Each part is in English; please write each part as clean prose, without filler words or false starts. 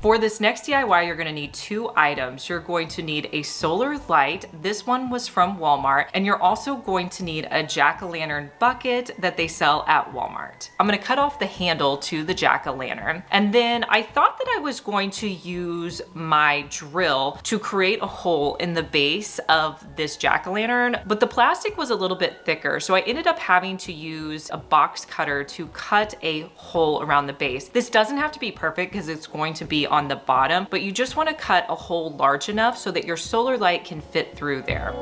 For this next DIY, you're gonna need 2 items. You're going to need a solar light. This one was from Walmart. And you're also going to need a jack-o'-lantern bucket that they sell at Walmart. I'm gonna cut off the handle to the jack-o'-lantern. And then I thought that I was going to use my drill to create a hole in the base of this jack-o'-lantern, but the plastic was a little bit thicker. So I ended up having to use a box cutter to cut a hole around the base. This doesn't have to be perfect because it's going to be on the bottom, but you just want to cut a hole large enough so that your solar light can fit through there.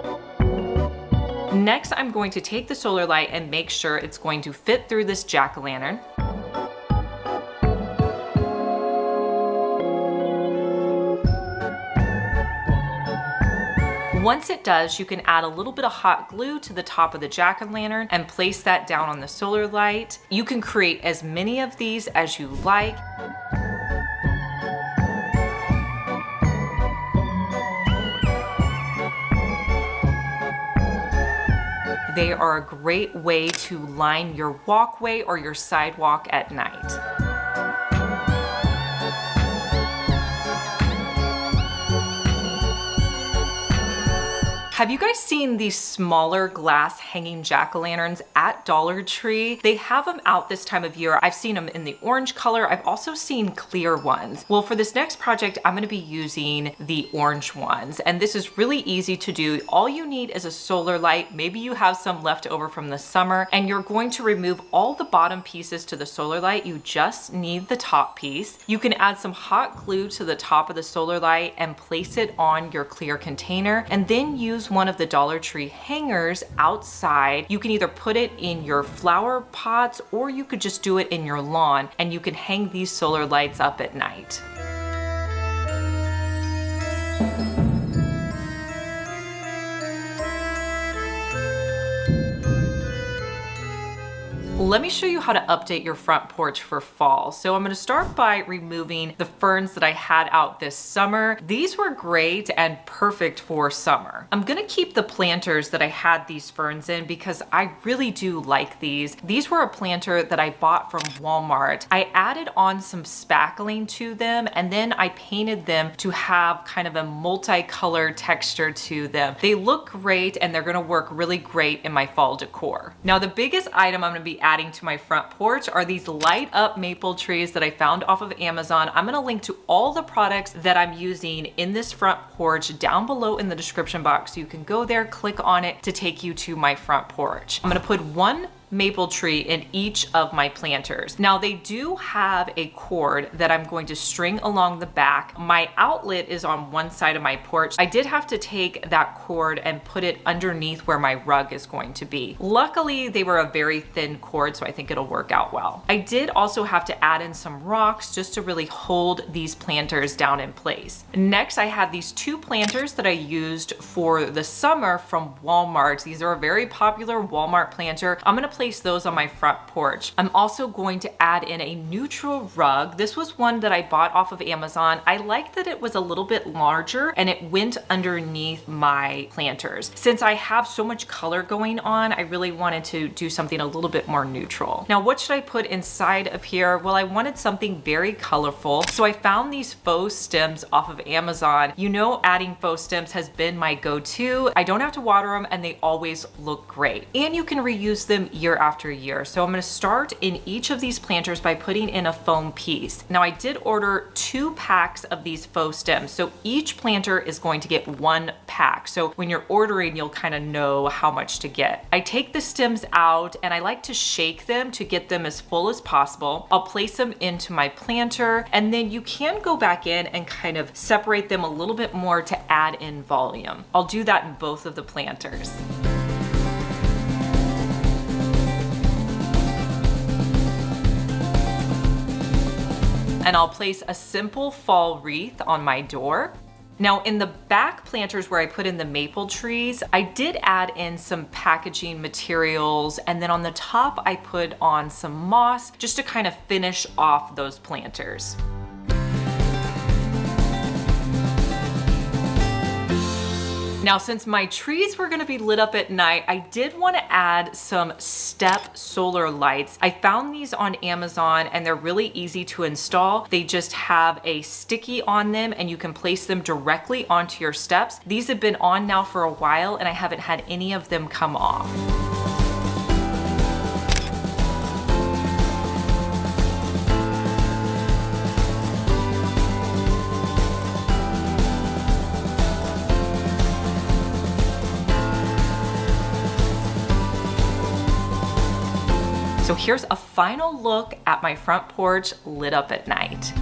Next, I'm going to take the solar light and make sure it's going to fit through this jack-o'-lantern. Once it does, you can add a little bit of hot glue to the top of the jack-o'-lantern and place that down on the solar light. You can create as many of these as you like. They are a great way to line your walkway or your sidewalk at night. Have you guys seen these smaller glass hanging jack-o'-lanterns at Dollar Tree? They have them out this time of year. I've seen them in the orange color. I've also seen clear ones. Well, for this next project, I'm gonna be using the orange ones. And this is really easy to do. All you need is a solar light. Maybe you have some left over from the summer, and you're going to remove all the bottom pieces to the solar light. You just need the top piece. You can add some hot glue to the top of the solar light and place it on your clear container, and then use one of the Dollar Tree hangers outside. You can either put it in your flower pots or you could just do it in your lawn, and you can hang these solar lights up at night. Let me show you how to update your front porch for fall. So I'm gonna start by removing the ferns that I had out this summer. These were great and perfect for summer. I'm gonna keep the planters that I had these ferns in because I really do like these. These were a planter that I bought from Walmart. I added on some spackling to them, and then I painted them to have kind of a multicolored texture to them. They look great, and they're gonna work really great in my fall decor. Now, the biggest item I'm gonna be adding to my front porch are these light up maple trees that I found off of Amazon. I'm gonna link to all the products that I'm using in this front porch down below in the description box. So you can go there, click on it to take you to my front porch. I'm gonna put one maple tree in each of my planters. Now they do have a cord that I'm going to string along the back. My outlet is on one side of my porch. I did have to take that cord and put it underneath where my rug is going to be. Luckily, they were a very thin cord, so I think it'll work out well. I did also have to add in some rocks just to really hold these planters down in place. Next, I have these 2 planters that I used for the summer from Walmart. These are a very popular Walmart planter. I'm gonna place those on my front porch. I'm also going to add in a neutral rug. This was one that I bought off of Amazon. I liked that it was a little bit larger and it went underneath my planters. Since I have so much color going on, I really wanted to do something a little bit more neutral. Now, what should I put inside of here? Well, I wanted something very colorful. So I found these faux stems off of Amazon. You know, adding faux stems has been my go-to. I don't have to water them and they always look great. And you can reuse them year after year. So I'm gonna start in each of these planters by putting in a foam piece. Now I did order 2 packs of these faux stems. So each planter is going to get 1 pack. So when you're ordering, you'll kind of know how much to get. I take the stems out and I like to shake them to get them as full as possible. I'll place them into my planter, and then you can go back in and kind of separate them a little bit more to add in volume. I'll do that in both of the planters. And I'll place a simple fall wreath on my door. Now in the back planters where I put in the maple trees, I did add in some packaging materials, and then on the top I put on some moss just to kind of finish off those planters. Now, since my trees were gonna be lit up at night, I did wanna add some step solar lights. I found these on Amazon and they're really easy to install. They just have a sticky on them and you can place them directly onto your steps. These have been on now for a while and I haven't had any of them come off. So here's a final look at my front porch lit up at night.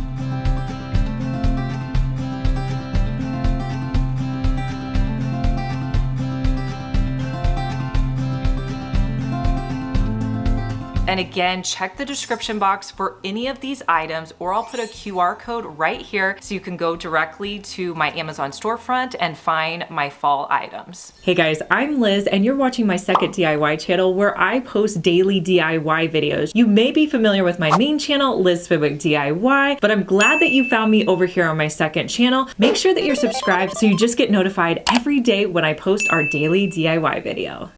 And again, check the description box for any of these items, or I'll put a QR code right here so you can go directly to my Amazon storefront and find my fall items. Hey guys, I'm Liz and you're watching my second DIY channel where I post daily DIY videos. You may be familiar with my main channel, Liz Fenwick DIY, but I'm glad that you found me over here on my second channel. Make sure that you're subscribed so you just get notified every day when I post our daily DIY video.